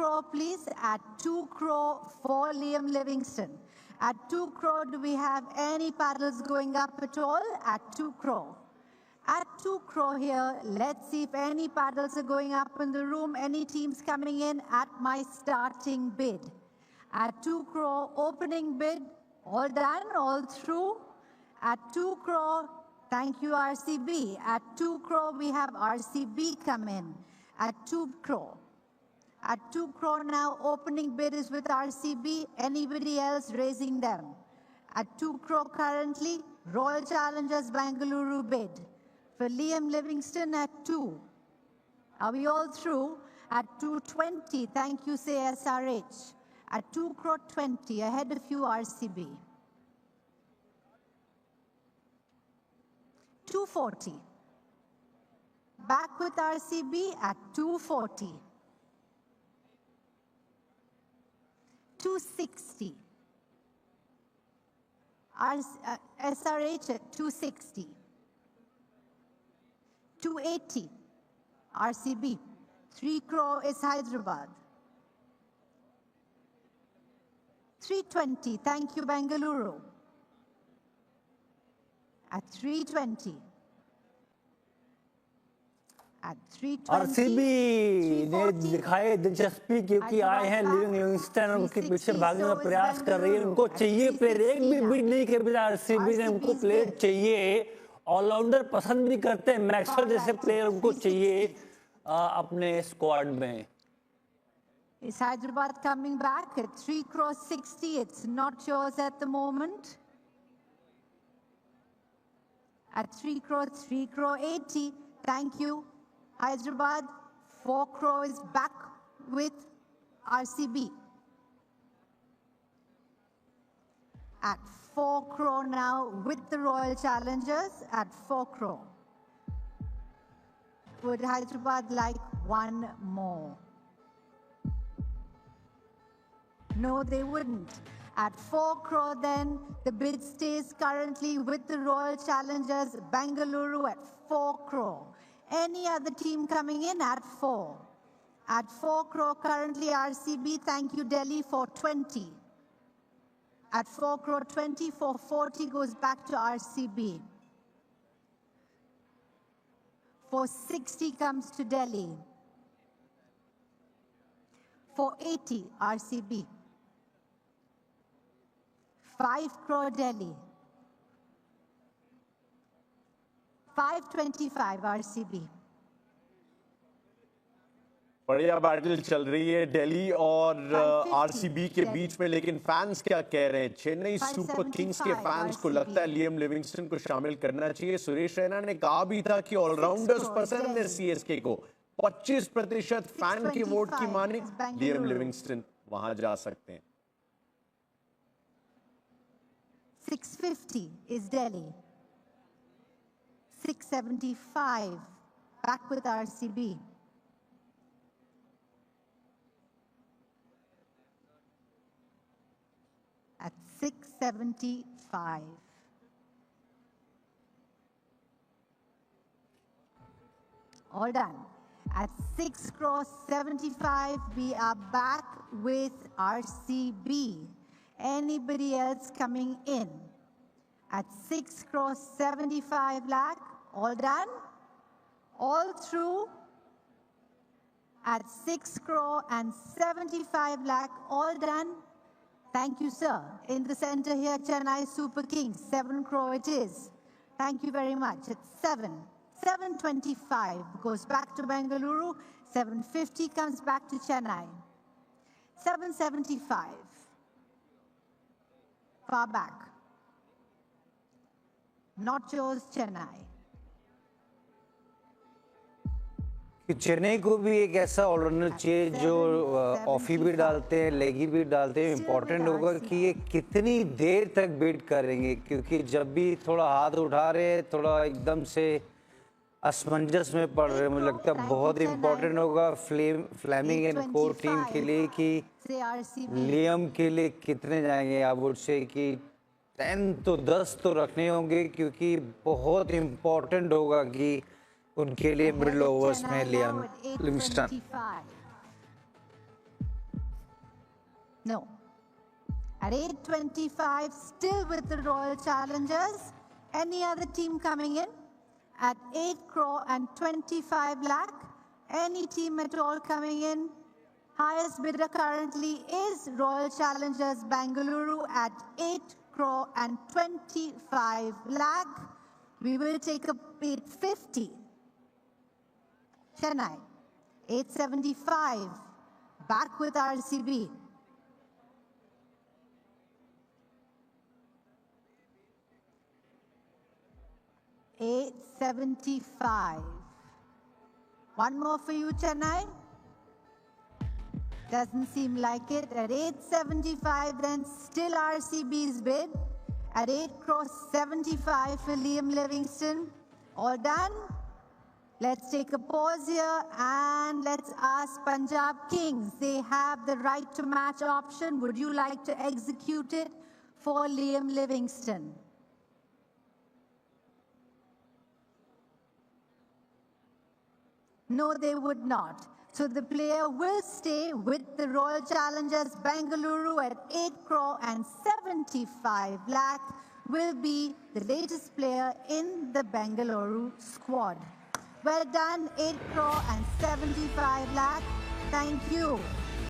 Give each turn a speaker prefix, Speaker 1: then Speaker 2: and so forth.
Speaker 1: crore, please. At 2 crore for Liam Livingston. At 2 crore, do we have any paddles going up at all? At 2 crore. At 2 crore here, let's see if any paddles are going up in the room. Any teams coming in at my starting bid. At 2 crore, opening bid, all done, all through. At 2 crore, thank you RCB. At 2 crore, we have RCB come in. At 2 crore. At 2 crore now, opening bid is with RCB. Anybody else raising them? At 2 crore currently, Royal Challengers Bengaluru bid. For Liam Livingston at 2. Are we all through? At 220, thank you, say SRH. At 2 crore 20, ahead of you, RCB. 240. Back with RCB at 240. 260. SRH at 260. 280. RCB. 3 crore is Hyderabad. 320. Thank you, Bengaluru. At 320. At 320.
Speaker 2: RCB ने दिखाए दिलचस्पी क्योंकि आए हैं living Livingstone और उनके पीछे भागने का प्रयास कर रही है। उनको चाहिए प्लेयर, एक भी बिड नहीं कर पाया आरसीबी ने, उनको प्लेयर चाहिए। ऑलराउंडर पसंद भी करते हैं, मैक्सवेल जैसे प्लेयर उनको चाहिए अपने स्क्वाड में।
Speaker 1: Is Hyderabad coming back at 3 crore 60? It's not yours at the moment. At 3 crore 80. Thank you. Hyderabad, 4 crore is back with RCB. At 4 crore now with the Royal Challengers at 4 crore. Would Hyderabad like one more? No, they wouldn't. At 4 crore then, the bid stays currently with the Royal Challengers Bengaluru at 4 crore. Any other team coming in at 4? At 4 crore currently RCB, thank you Delhi for 20. At 4 crore 20, 440 goes back to RCB. 460 comes to Delhi. 480 RCB. 5 crore Delhi. 525 RCB.
Speaker 3: बढ़िया battle चल रही है दिल्ली और RCB के बीच में, लेकिन fans क्या कह रहे हैं? चेन्नई सुपर किंग्स के फैंस को लगता है लियम लिविंगस्टन को शामिल करना चाहिए। सुरेश रैना ने कहा भी था कि ऑलराउंडर्स पसंद है सीएसके को। 25% फैन के वोट की माने लियम लिविंगस्टन वहां जा सकते हैं।
Speaker 1: 650 is Delhi. 675 back with RCB. At 675. All done. At 6 crore 75, we are back with RCB. Anybody else coming in? At 6 crore 75 lakh, all done? All through? At 6 crore and 75 lakh, all done? Thank you, sir. In the center here, Chennai Super Kings, 7 crore it is. Thank you very much. It's 725 goes back to Bengaluru. 750 comes back to Chennai. 775. Far back. Not yours, Chennai.
Speaker 2: Chennai को भी एक ऐसा allrounder चाहिए जो ऑफी भी डालते हैं, लेगी भी डालते हैं। इम्पोर्टेंट होगा कि ये कितनी देर तक बीट करेंगे, क्योंकि जब भी थोड़ा हाथ उठा रहे हैं थोड़ा एकदम से असमंजस में पड़ रहे हैं। मुझे लगता है बहुत इम्पोर्टेंट होगा फ्लेमिंग एंड कोर टीम के लिए कि लियम के लिए कितने जाएंगे। आई वुड से कि 10 तो 10 तो रखने होंगे, क्योंकि बहुत इम्पोर्टेंट होगा कि उनके लिए मिडिल ओवर्स में Liam Livingstone.
Speaker 1: No. At 825, still with the Royal Challengers. Any other team coming in? At 8 crore and 25 lakh. Any team at all coming in? Highest bidder currently is Royal Challengers Bengaluru at 8 crore and 25 lakh. We will take a 850. Chennai, 875. Back with RCB. $875. One more for you, Chennai. Doesn't seem like it. At 875, then still RCB's bid. At 8 crore 75 for Liam Livingston. All done? Let's take a pause here and let's ask Punjab Kings. They have the right to match option. Would you like to execute it for Liam Livingston? No, they would not. So the player will stay with the Royal Challengers Bengaluru at 8 crore and 75 lakh, will be the latest player in the Bengaluru squad. Well done, 8 crore and 75 lakh. Thank you.